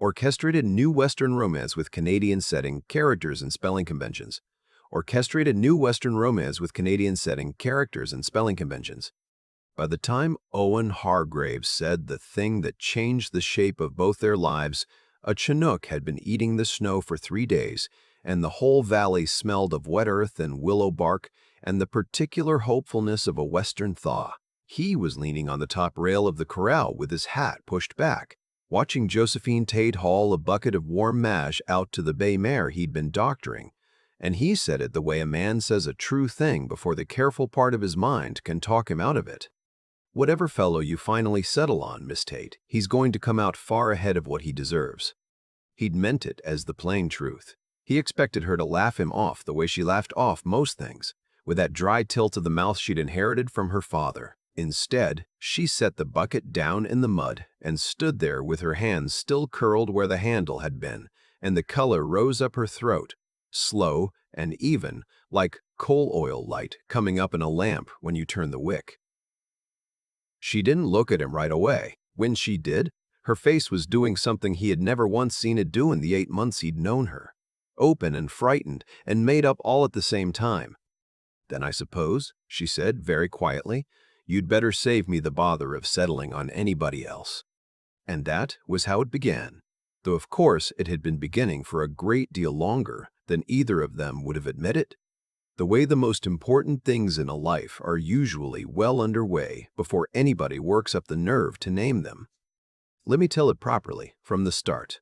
Orchestrated new Western romance with Canadian setting, characters, and spelling conventions. Orchestrated new Western romance with Canadian setting, characters, and spelling conventions. By the time Owen Hargrave said the thing that changed the shape of both their lives, a Chinook had been eating the snow for 3 days, and the whole valley smelled of wet earth and willow bark and the particular hopefulness of a western thaw. He was leaning on the top rail of the corral with his hat pushed back, watching Josephine Tate haul a bucket of warm mash out to the bay mare he'd been doctoring, and he said it the way a man says a true thing before the careful part of his mind can talk him out of it. Whatever fellow you finally settle on, Miss Tate, he's going to come out far ahead of what he deserves. He'd meant it as the plain truth. He expected her to laugh him off the way she laughed off most things, with that dry tilt of the mouth she'd inherited from her father. Instead, she set the bucket down in the mud and stood there with her hands still curled where the handle had been, and the color rose up her throat, slow and even, like coal oil light coming up in a lamp when you turn the wick. She didn't look at him right away. When she did, her face was doing something he had never once seen it do in the 8 months he'd known her. Open and frightened and made up all at the same time. "Then I suppose," she said very quietly, "you'd better save me the bother of settling on anybody else." And that was how it began, though of course it had been beginning for a great deal longer than either of them would have admitted. The way the most important things in a life are usually well underway before anybody works up the nerve to name them. Let me tell it properly from the start.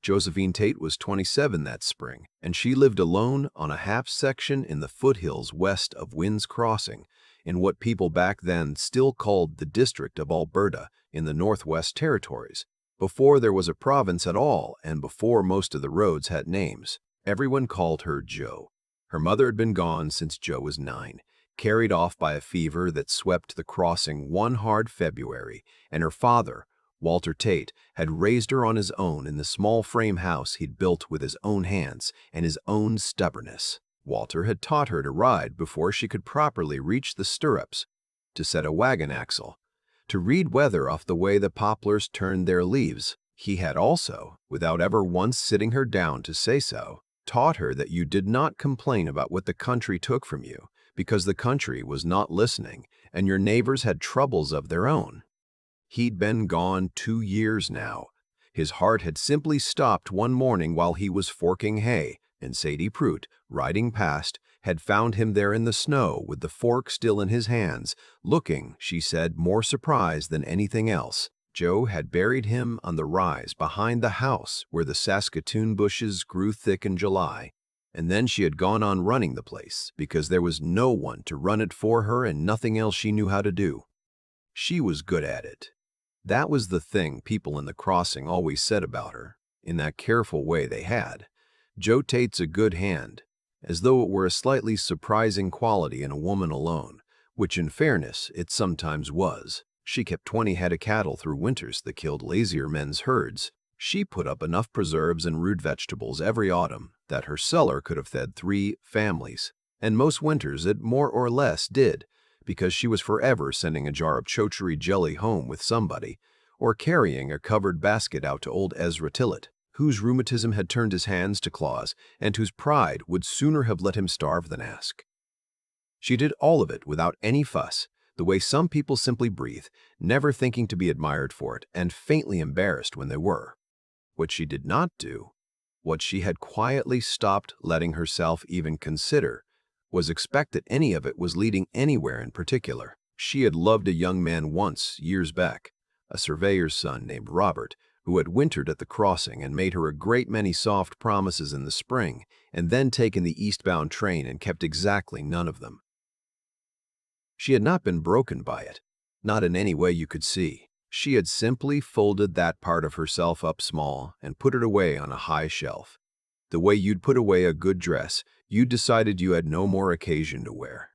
Josephine Tate was 27 that spring, and she lived alone on a half section in the foothills west of Wynn's Crossing, in what people back then still called the District of Alberta in the Northwest Territories, before there was a province at all and before most of the roads had names. Everyone called her Jo. Her mother had been gone since Jo was 9, carried off by a fever that swept the crossing one hard February, and her father, Walter Tate, had raised her on his own in the small frame house he'd built with his own hands and his own stubbornness. Walter had taught her to ride before she could properly reach the stirrups, to set a wagon axle, to read weather off the way the poplars turned their leaves. He had also, without ever once sitting her down to say so, taught her that you did not complain about what the country took from you, because the country was not listening and your neighbors had troubles of their own. He'd been gone 2 years now. His heart had simply stopped one morning while he was forking hay, and Sadie Prout, riding past, had found him there in the snow with the fork still in his hands, looking, she said, more surprised than anything else. Jo had buried him on the rise behind the house where the Saskatoon bushes grew thick in July, and then she had gone on running the place because there was no one to run it for her and nothing else she knew how to do. She was good at it. That was the thing people in the crossing always said about her, in that careful way they had. Jo Tate's a good hand, as though it were a slightly surprising quality in a woman alone, which in fairness it sometimes was. She kept 20 head of cattle through winters that killed lazier men's herds. She put up enough preserves and root vegetables every autumn that her cellar could have fed 3 families, and most winters it more or less did, because she was forever sending a jar of chochery jelly home with somebody, or carrying a covered basket out to old Ezra Tillett, whose rheumatism had turned his hands to claws and whose pride would sooner have let him starve than ask. She did all of it without any fuss, the way some people simply breathe, never thinking to be admired for it and faintly embarrassed when they were. What she did not do, what she had quietly stopped letting herself even consider, was expect that any of it was leading anywhere in particular. She had loved a young man once, years back, a surveyor's son named Robert, who had wintered at the crossing and made her a great many soft promises in the spring, and then taken the eastbound train and kept exactly none of them. She had not been broken by it, not in any way you could see. She had simply folded that part of herself up small and put it away on a high shelf. The way you'd put away a good dress you decided you had no more occasion to wear.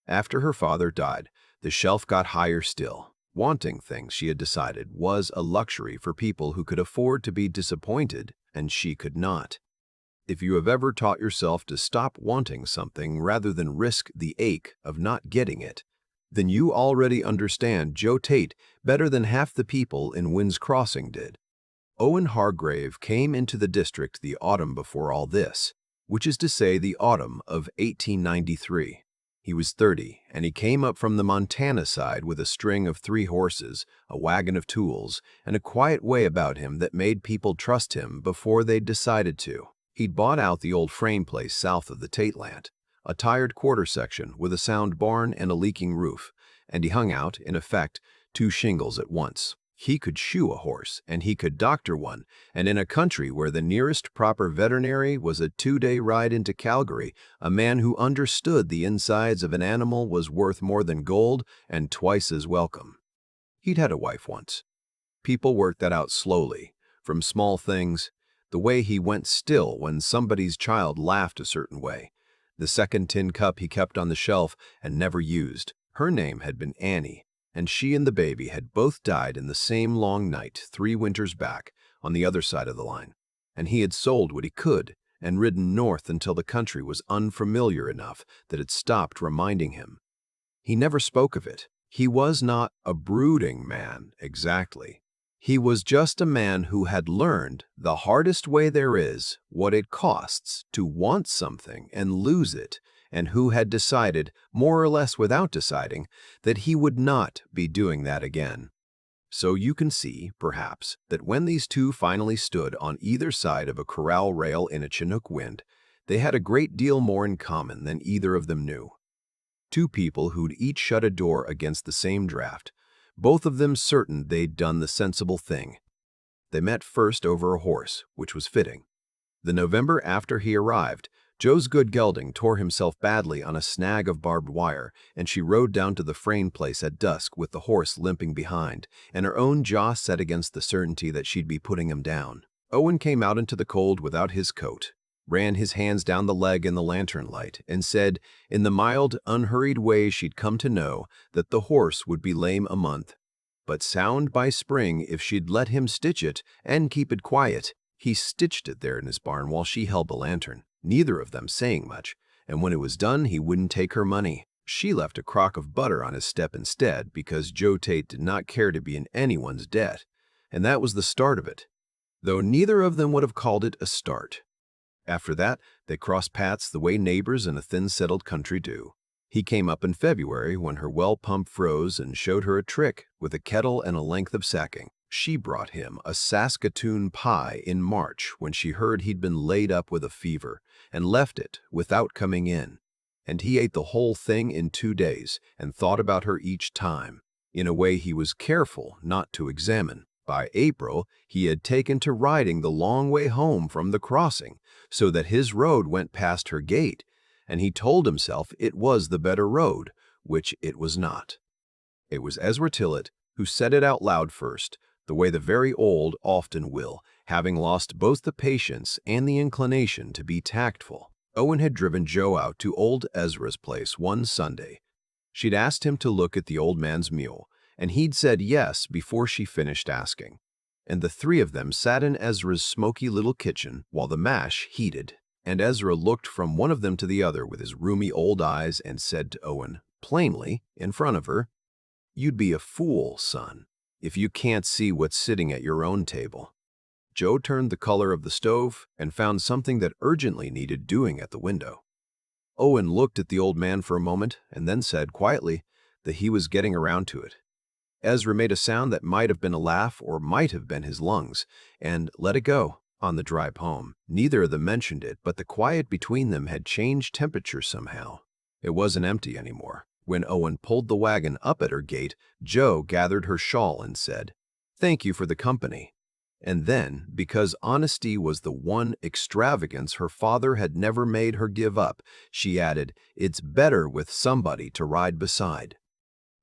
After her father died, the shelf got higher still. Wanting things, she had decided, was a luxury for people who could afford to be disappointed, and she could not. If you have ever taught yourself to stop wanting something rather than risk the ache of not getting it, then you already understand Jo Tate better than half the people in Wynn's Crossing did. Owen Hargrave came into the district the autumn before all this, which is to say the autumn of 1893. He was 30, and he came up from the Montana side with a string of 3 horses, a wagon of tools, and a quiet way about him that made people trust him before they'd decided to. He'd bought out the old frame place south of the Tate land, a tired quarter section with a sound barn and a leaking roof, and he hung out, in effect, 2 shingles at once. He could shoe a horse, and he could doctor one, and in a country where the nearest proper veterinary was a 2-day ride into Calgary, a man who understood the insides of an animal was worth more than gold and twice as welcome. He'd had a wife once. People worked that out slowly, from small things, the way he went still when somebody's child laughed a certain way, the second tin cup he kept on the shelf and never used. Her name had been Annie, and she and the baby had both died in the same long night 3 winters back on the other side of the line, and he had sold what he could and ridden north until the country was unfamiliar enough that it stopped reminding him. He never spoke of it. He was not a brooding man, exactly. He was just a man who had learned the hardest way there is what it costs to want something and lose it, and who had decided, more or less without deciding, that he would not be doing that again. So you can see, perhaps, that when these 2 finally stood on either side of a corral rail in a Chinook wind, they had a great deal more in common than either of them knew. 2 people who'd each shut a door against the same draft, both of them certain they'd done the sensible thing. They met first over a horse, which was fitting. The November after he arrived, Joe's good gelding tore himself badly on a snag of barbed wire, and she rode down to the frame place at dusk with the horse limping behind, and her own jaw set against the certainty that she'd be putting him down. Owen came out into the cold without his coat, ran his hands down the leg in the lantern light, and said, in the mild, unhurried way she'd come to know, that the horse would be lame a month, but sound by spring if she'd let him stitch it and keep it quiet. He stitched it there in his barn while she held the lantern, neither of them saying much, and when it was done he wouldn't take her money. She left a crock of butter on his step instead because Joe Tate did not care to be in anyone's debt, and that was the start of it, though neither of them would have called it a start. After that, they crossed paths the way neighbors in a thin-settled country do. He came up in February when her well pump froze and showed her a trick with a kettle and a length of sacking. She brought him a Saskatoon pie in March when she heard he'd been laid up with a fever, and left it without coming in. And he ate the whole thing in 2 days and thought about her each time, in a way he was careful not to examine. By April, he had taken to riding the long way home from the crossing, so that his road went past her gate, and he told himself it was the better road, which it was not. It was Ezra Tillett who said it out loud first, the way the very old often will, having lost both the patience and the inclination to be tactful. Owen had driven Joe out to old Ezra's place one Sunday. She'd asked him to look at the old man's mule, and he'd said yes before she finished asking. And the 3 of them sat in Ezra's smoky little kitchen while the mash heated, and Ezra looked from one of them to the other with his rheumy old eyes and said to Owen, plainly, in front of her, "You'd be a fool, son, if you can't see what's sitting at your own table." Joe turned the color of the stove and found something that urgently needed doing at the window. Owen looked at the old man for a moment and then said quietly that he was getting around to it. Ezra made a sound that might have been a laugh or might have been his lungs, and let it go on the drive home. Neither of them mentioned it, but the quiet between them had changed temperature somehow. It wasn't empty anymore. When Owen pulled the wagon up at her gate, Joe gathered her shawl and said, "Thank you for the company." And then, because honesty was the one extravagance her father had never made her give up, she added, "It's better with somebody to ride beside."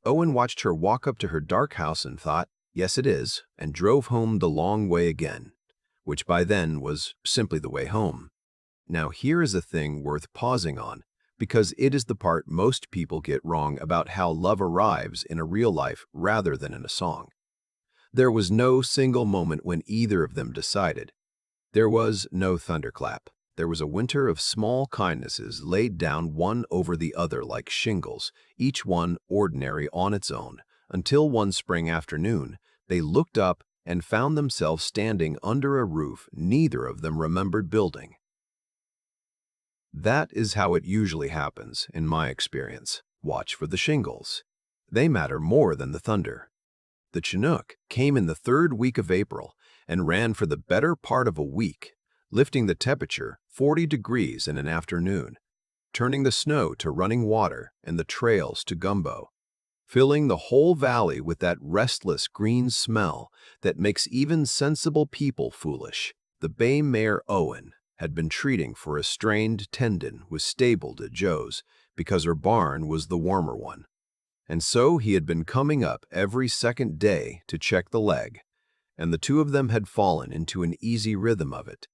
Owen watched her walk up to her dark house and thought, "Yes, it is," and drove home the long way again, which by then was simply the way home. Now here is a thing worth pausing on, because it is the part most people get wrong about how love arrives in a real life rather than in a song. There was no single moment when either of them decided. There was no thunderclap. There was a winter of small kindnesses laid down one over the other like shingles, each one ordinary on its own, until one spring afternoon they looked up and found themselves standing under a roof neither of them remembered building. That is how it usually happens, in my experience. Watch for the shingles. They matter more than the thunder. The Chinook came in the third week of April and ran for the better part of a week, lifting the temperature 40 degrees in an afternoon, turning the snow to running water and the trails to gumbo, filling the whole valley with that restless green smell that makes even sensible people foolish. The bay mare Owen had been treating for a strained tendon was stabled at Joe's because her barn was the warmer one. And so he had been coming up every second day to check the leg, and the two of them had fallen into an easy rhythm of it.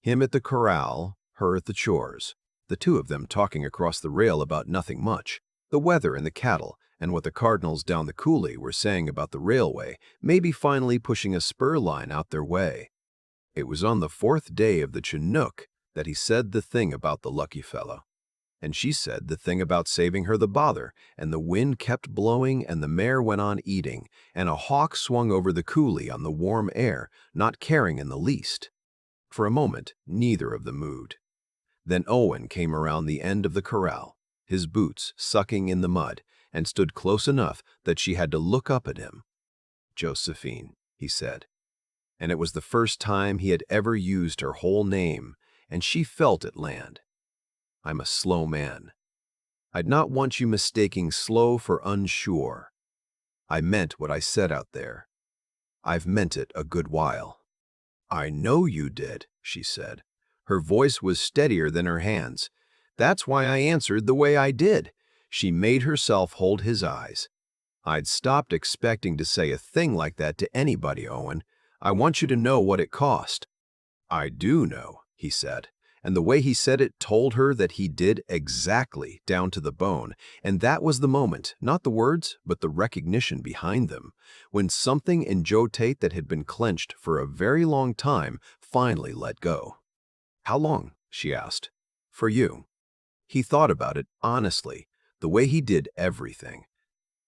Him at the corral, her at the chores, the two of them talking across the rail about nothing much, the weather and the cattle, and what the cardinals down the coulee were saying about the railway, maybe finally pushing a spur line out their way. It was on the fourth day of the Chinook that he said the thing about the lucky fellow. And she said the thing about saving her the bother, and the wind kept blowing and the mare went on eating, and a hawk swung over the coulee on the warm air, not caring in the least. For a moment, neither of them moved. Then Owen came around the end of the corral, his boots sucking in the mud, and stood close enough that she had to look up at him. "Josephine," he said. And it was the first time he had ever used her whole name, and she felt it land. "I'm a slow man. I'd not want you mistaking slow for unsure. I meant what I said out there. I've meant it a good while." "I know you did," she said. Her voice was steadier than her hands. "That's why I answered the way I did." She made herself hold his eyes. "I'd stopped expecting to say a thing like that to anybody, Owen. I want you to know what it cost." "I do know," he said. And the way he said it told her that he did exactly down to the bone, and that was the moment, not the words, but the recognition behind them, when something in Joe Tate that had been clenched for a very long time finally let go. "How long?" she asked. "For you." He thought about it honestly, the way he did everything.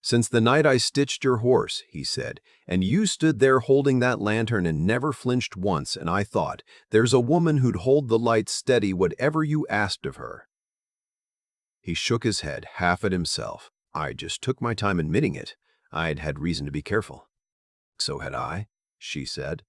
"Since the night I stitched your horse," he said, "and you stood there holding that lantern and never flinched once, and I thought, there's a woman who'd hold the light steady whatever you asked of her." He shook his head, half at himself. "I just took my time admitting it. I'd had reason to be careful." "So had I," she said.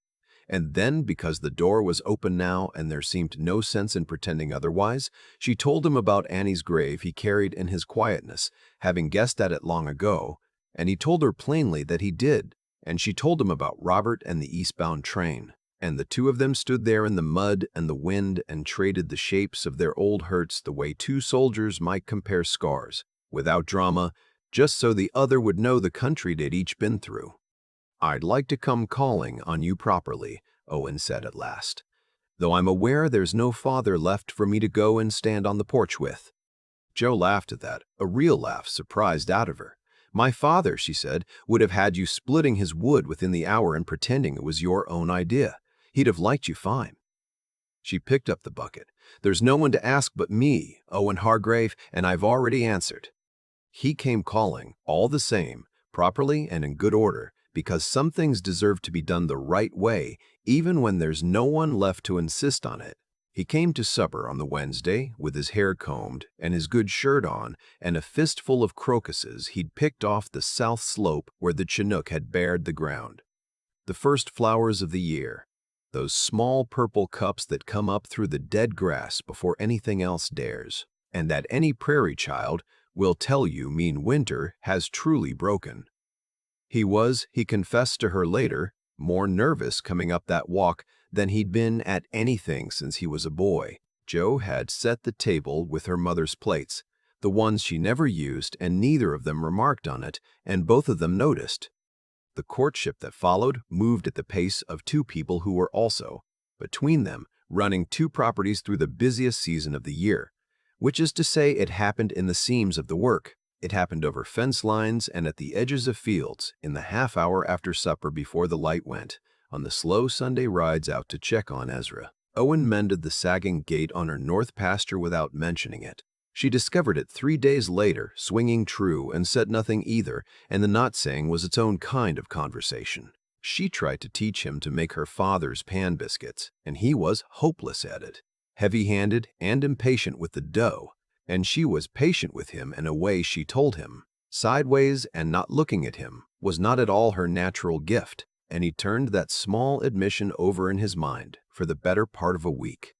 And then, because the door was open now and there seemed no sense in pretending otherwise, she told him about Annie's grave he carried in his quietness, having guessed at it long ago, and he told her plainly that he did, and she told him about Robert and the eastbound train, and the two of them stood there in the mud and the wind and traded the shapes of their old hurts the way two soldiers might compare scars, without drama, just so the other would know the country they'd each been through. "I'd like to come calling on you properly," Owen said at last, "though I'm aware there's no father left for me to go and stand on the porch with." Joe laughed at that, a real laugh surprised out of her. "My father," she said, "would have had you splitting his wood within the hour and pretending it was your own idea. He'd have liked you fine." She picked up the bucket. "There's no one to ask but me, Owen Hargrave, and I've already answered." He came calling, all the same, properly and in good order, because some things deserve to be done the right way, even when there's no one left to insist on it. He came to supper on the Wednesday with his hair combed and his good shirt on and a fistful of crocuses he'd picked off the south slope where the Chinook had bared the ground. The first flowers of the year, those small purple cups that come up through the dead grass before anything else dares, and that any prairie child will tell you mean winter has truly broken. He confessed to her later, more nervous coming up that walk than he'd been at anything since he was a boy. Joe had set the table with her mother's plates, the ones she never used, and neither of them remarked on it, and both of them noticed. The courtship that followed moved at the pace of two people who were also, between them, running two properties through the busiest season of the year, which is to say it happened in the seams of the work. It happened over fence lines and at the edges of fields, in the half hour after supper before the light went, on the slow Sunday rides out to check on Ezra. Owen mended the sagging gate on her north pasture without mentioning it. She discovered it 3 days later, swinging true, and said nothing either, and the not saying was its own kind of conversation. She tried to teach him to make her father's pan biscuits, and he was hopeless at it, heavy-handed and impatient with the dough, and she was patient with him in a way she told him. Sideways and not looking at him was not at all her natural gift, and he turned that small admission over in his mind for the better part of a week.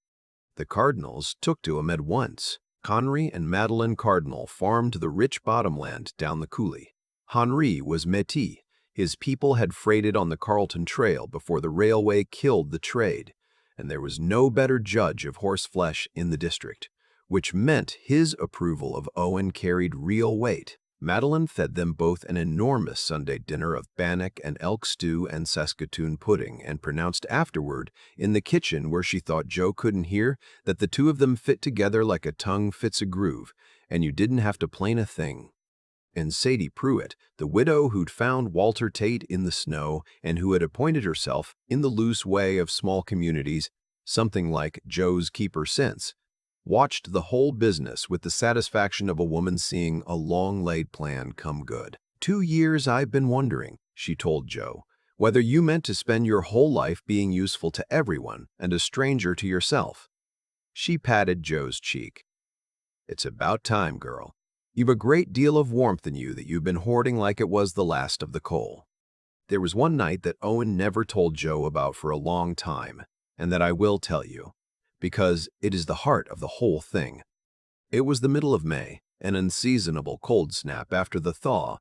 The Cardinals took to him at once. Henri and Madeleine Cardinal farmed the rich bottomland down the coulee. Henri was Métis. His people had freighted on the Carleton Trail before the railway killed the trade, and there was no better judge of horse flesh in the district, which meant his approval of Owen carried real weight. Madeleine fed them both an enormous Sunday dinner of bannock and elk stew and Saskatoon pudding, and pronounced afterward, in the kitchen where she thought Joe couldn't hear, that the two of them fit together like a tongue fits a groove, and you didn't have to plane a thing. And Sadie Pruitt, the widow who'd found Walter Tate in the snow and who had appointed herself, in the loose way of small communities, something like Joe's keeper since, watched the whole business with the satisfaction of a woman seeing a long-laid plan come good. 2 years I've been wondering, she told Joe, whether you meant to spend your whole life being useful to everyone and a stranger to yourself. She patted Joe's cheek. It's about time, girl. You've a great deal of warmth in you that you've been hoarding like it was the last of the coal. There was one night that Owen never told Joe about for a long time, and that I will tell you, because it is the heart of the whole thing. It was the middle of May, an unseasonable cold snap after the thaw.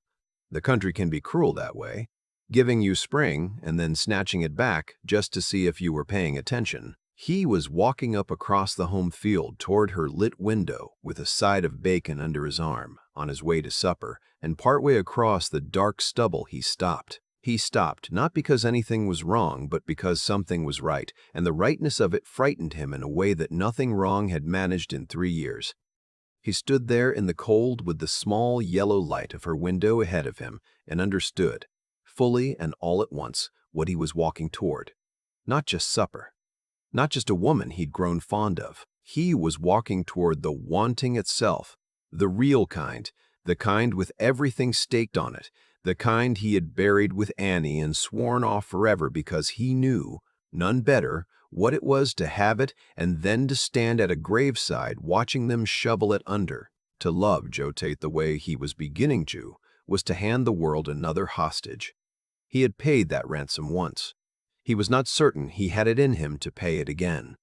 The country can be cruel that way, giving you spring and then snatching it back just to see if you were paying attention. He was walking up across the home field toward her lit window with a side of bacon under his arm on his way to supper, and partway across the dark stubble he stopped. He stopped not because anything was wrong, but because something was right, and the rightness of it frightened him in a way that nothing wrong had managed in 3 years. He stood there in the cold with the small yellow light of her window ahead of him and understood, fully and all at once, what he was walking toward. Not just supper. Not just a woman he'd grown fond of. He was walking toward the wanting itself, the real kind, the kind with everything staked on it, the kind he had buried with Annie and sworn off forever because he knew, none better, what it was to have it and then to stand at a graveside watching them shovel it under. To love Joe Tate the way he was beginning to was to hand the world another hostage. He had paid that ransom once. He was not certain he had it in him to pay it again.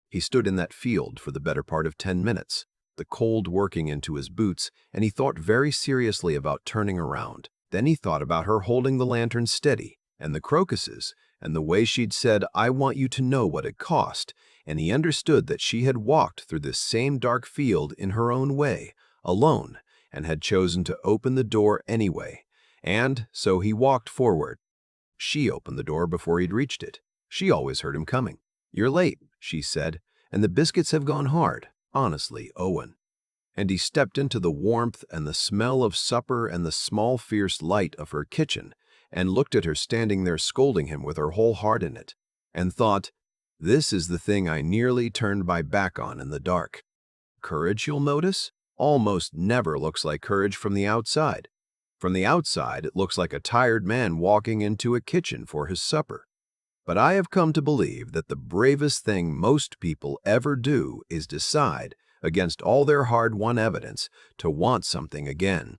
He stood in that field for the better part of 10 minutes, the cold working into his boots, and he thought very seriously about turning around. Then he thought about her holding the lantern steady, and the crocuses, and the way she'd said, "I want you to know what it cost," and he understood that she had walked through this same dark field in her own way, alone, and had chosen to open the door anyway, and so he walked forward. She opened the door before he'd reached it. She always heard him coming. "You're late," she said, "and the biscuits have gone hard. Honestly, Owen." And he stepped into the warmth and the smell of supper and the small fierce light of her kitchen, and looked at her standing there scolding him with her whole heart in it, and thought, this is the thing I nearly turned my back on in the dark. Courage, you'll notice, almost never looks like courage from the outside. From the outside, it looks like a tired man walking into a kitchen for his supper. But I have come to believe that the bravest thing most people ever do is decide, against all their hard-won evidence, to want something again.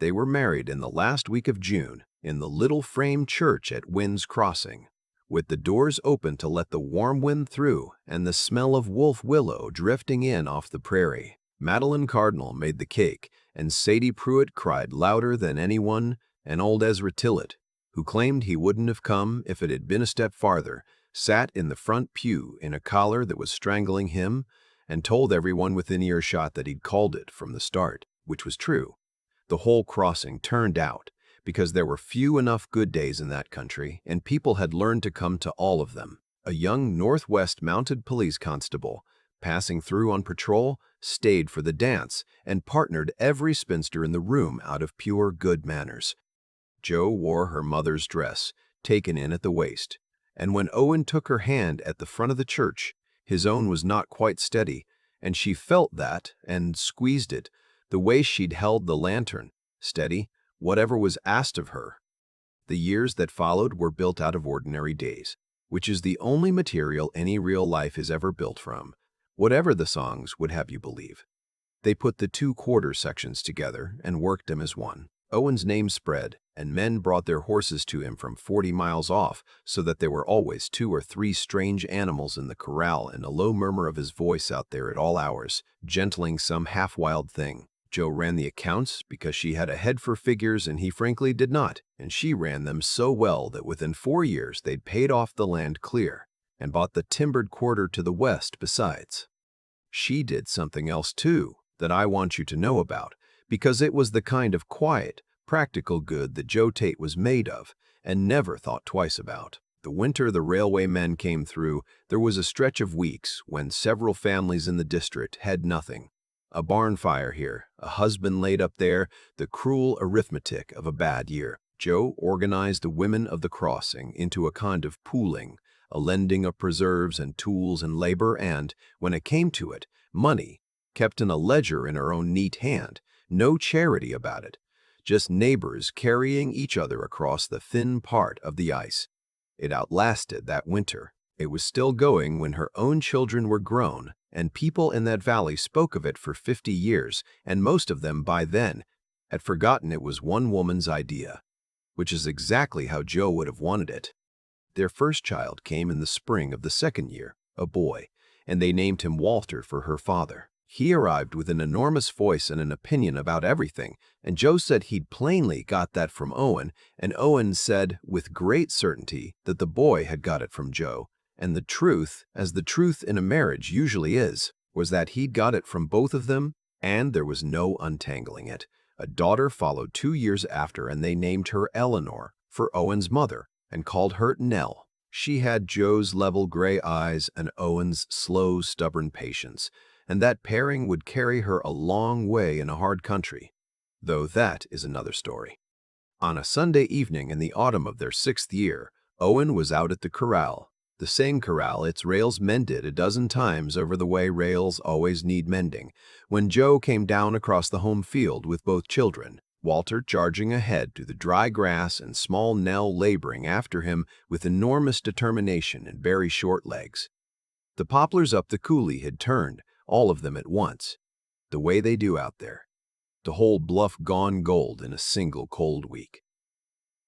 They were married in the last week of June in the little frame church at Wynn's Crossing, with the doors open to let the warm wind through and the smell of wolf willow drifting in off the prairie. Madeleine Cardinal made the cake, and Sadie Pruitt cried louder than anyone, and old Ezra Tillett, who claimed he wouldn't have come if it had been a step farther, sat in the front pew in a collar that was strangling him, and told everyone within earshot that he'd called it from the start, which was true. The whole crossing turned out, because there were few enough good days in that country, and people had learned to come to all of them. A young Northwest Mounted Police constable, passing through on patrol, stayed for the dance and partnered every spinster in the room out of pure good manners. Joe wore her mother's dress, taken in at the waist, and when Owen took her hand at the front of the church, his own was not quite steady, and she felt that and squeezed it, the way she'd held the lantern, steady, whatever was asked of her. The years that followed were built out of ordinary days, which is the only material any real life is ever built from, whatever the songs would have you believe. They put the two quarter sections together and worked them as one. Owen's name spread, and men brought their horses to him from 40 miles off, so that there were always 2 or 3 strange animals in the corral and a low murmur of his voice out there at all hours, gentling some half-wild thing. Joe ran the accounts because she had a head for figures and he frankly did not, and she ran them so well that within 4 years they'd paid off the land clear and bought the timbered quarter to the west besides. She did something else too that I want you to know about, because it was the kind of quiet, practical good that Joe Tate was made of and never thought twice about. The winter the railway men came through, there was a stretch of weeks when several families in the district had nothing. A barn fire here, a husband laid up there, the cruel arithmetic of a bad year. Joe organized the women of the crossing into a kind of pooling, a lending of preserves and tools and labor and, when it came to it, money, kept in a ledger in her own neat hand, no charity about it, just neighbors carrying each other across the thin part of the ice. It outlasted that winter. It was still going when her own children were grown, and people in that valley spoke of it for 50 years, and most of them by then had forgotten it was one woman's idea, which is exactly how Joe would have wanted it. Their first child came in the spring of the second year, a boy, and they named him Walter for her father. He arrived with an enormous voice and an opinion about everything, and Joe said he'd plainly got that from Owen, and Owen said with great certainty that the boy had got it from Joe. And the truth, as the truth in a marriage usually is, was that he'd got it from both of them, and there was no untangling it. A daughter followed 2 years after, and they named her Eleanor for Owen's mother and called her Nell. She had Joe's level gray eyes and Owen's slow, stubborn patience, and that pairing would carry her a long way in a hard country, though that is another story. On a Sunday evening in the autumn of their 6th year, Owen was out at the corral, the same corral its rails mended a dozen times over the way rails always need mending, when Joe came down across the home field with both children, Walter charging ahead through the dry grass and small Nell laboring after him with enormous determination and very short legs. The poplars up the coulee had turned, all of them at once, the way they do out there. The whole bluff gone gold in a single cold week.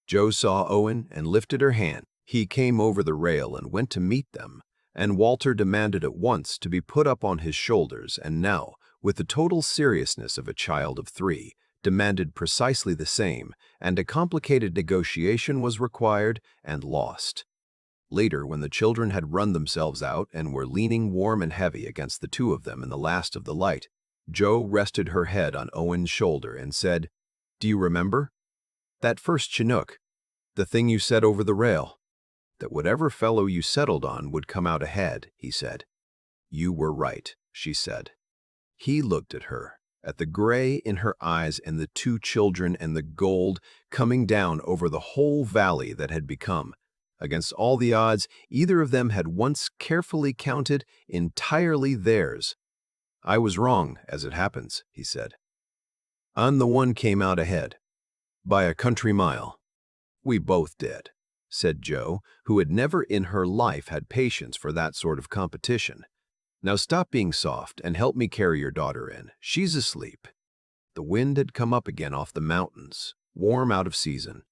Joe saw Owen and lifted her hand. He came over the rail and went to meet them, and Walter demanded at once to be put up on his shoulders, and now, with the total seriousness of a child of 3, demanded precisely the same, and a complicated negotiation was required and lost. Later, when the children had run themselves out and were leaning warm and heavy against the two of them in the last of the light, Joe rested her head on Owen's shoulder and said, "Do you remember? That first Chinook, the thing you said over the rail, that whatever fellow you settled on would come out ahead," he said. "You were right," she said. He looked at her, at the gray in her eyes and the 2 children and the gold coming down over the whole valley that had become, against all the odds either of them had once carefully counted, entirely theirs. "I was wrong, as it happens," he said. "I'm the one came out ahead, by a country mile." "We both did," said Joe, who had never in her life had patience for that sort of competition. "Now stop being soft and help me carry your daughter in. She's asleep." The wind had come up again off the mountains, warm out of season,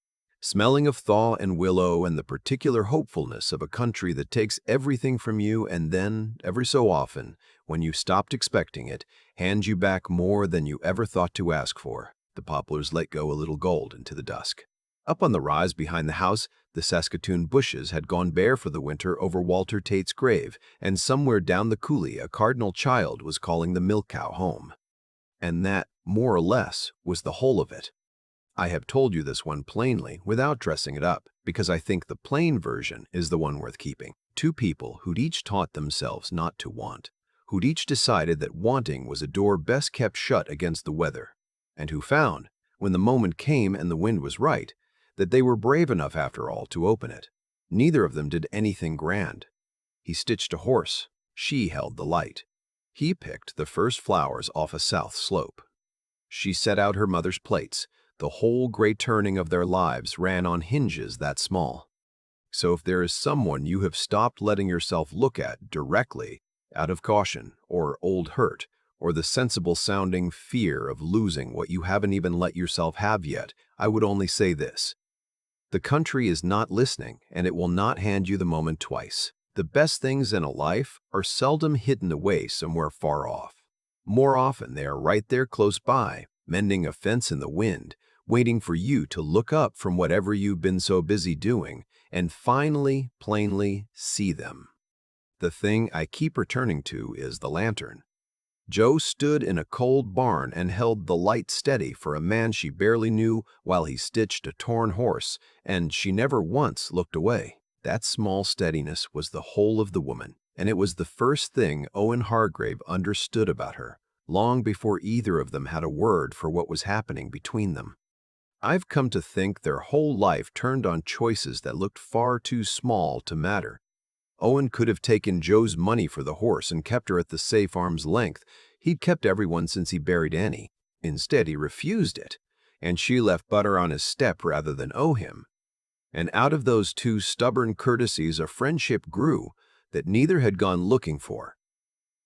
smelling of thaw and willow and the particular hopefulness of a country that takes everything from you and then, every so often, when you stopped expecting it, hands you back more than you ever thought to ask for. The poplars let go a little gold into the dusk. Up on the rise behind the house, the Saskatoon bushes had gone bare for the winter over Walter Tate's grave, and somewhere down the coulee a cardinal child was calling the milk cow home. And that, more or less, was the whole of it. I have told you this one plainly, without dressing it up, because I think the plain version is the one worth keeping. 2 people who'd each taught themselves not to want, who'd each decided that wanting was a door best kept shut against the weather, and who found, when the moment came and the wind was right, that they were brave enough after all to open it. Neither of them did anything grand. He stitched a horse. She held the light. He picked the first flowers off a south slope. She set out her mother's plates, The whole great turning of their lives ran on hinges that small. So if there is someone you have stopped letting yourself look at directly, out of caution or old hurt, or the sensible-sounding fear of losing what you haven't even let yourself have yet, I would only say this. The country is not listening, and it will not hand you the moment twice. The best things in a life are seldom hidden away somewhere far off. More often, they are right there close by, mending a fence in the wind, waiting for you to look up from whatever you've been so busy doing, and finally, plainly see them. The thing I keep returning to is the lantern. Joe stood in a cold barn and held the light steady for a man she barely knew while he stitched a torn horse, and she never once looked away. That small steadiness was the whole of the woman, and it was the first thing Owen Hargrave understood about her, long before either of them had a word for what was happening between them. I've come to think their whole life turned on choices that looked far too small to matter. Owen could have taken Joe's money for the horse and kept her at the safe arm's length. He'd kept everyone since he buried Annie. Instead, he refused it, and she left butter on his step rather than owe him. And out of those two stubborn courtesies a friendship grew that neither had gone looking for.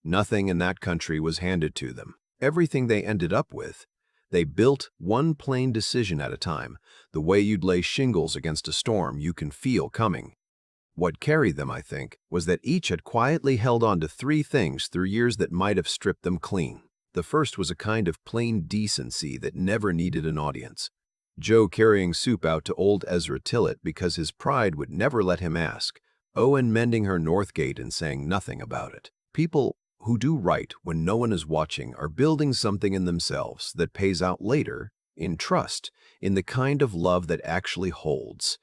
Nothing in that country was handed to them. Everything they ended up with. They built one plain decision at a time, the way you'd lay shingles against a storm you can feel coming. What carried them, I think, was that each had quietly held on to three things through years that might have stripped them clean. The first was a kind of plain decency that never needed an audience. Joe carrying soup out to old Ezra Tillett because his pride would never let him ask. Owen mending her Northgate and saying nothing about it. People who do right when no one is watching are building something in themselves that pays out later, in trust, in the kind of love that actually holds.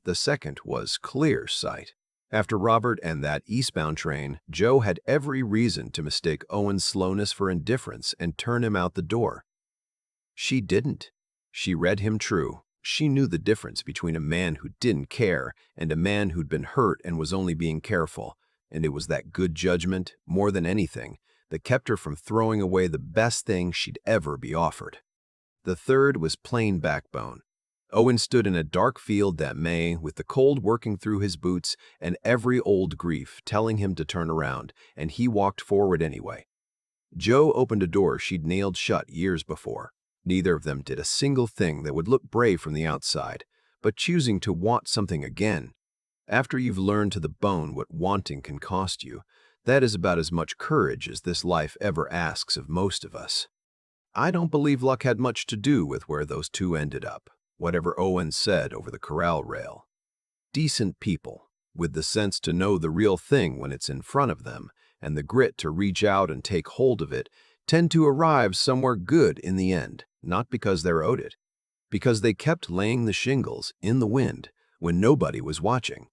The second was clear sight. After Robert and that eastbound train, Joe had every reason to mistake Owen's slowness for indifference and turn him out the door. She didn't. She read him true. She knew the difference between a man who didn't care and a man who'd been hurt and was only being careful, and it was that good judgment, more than anything, that kept her from throwing away the best thing she'd ever be offered. The third was plain backbone. Owen stood in a dark field that May, with the cold working through his boots and every old grief telling him to turn around, and he walked forward anyway. Joe opened a door she'd nailed shut years before. Neither of them did a single thing that would look brave from the outside, but choosing to want something again. After you've learned to the bone what wanting can cost you, that is about as much courage as this life ever asks of most of us. I don't believe luck had much to do with where those two ended up, whatever Owen said over the corral rail. Decent people, with the sense to know the real thing when it's in front of them, and the grit to reach out and take hold of it, tend to arrive somewhere good in the end, not because they're owed it, because they kept laying the shingles in the wind when nobody was watching.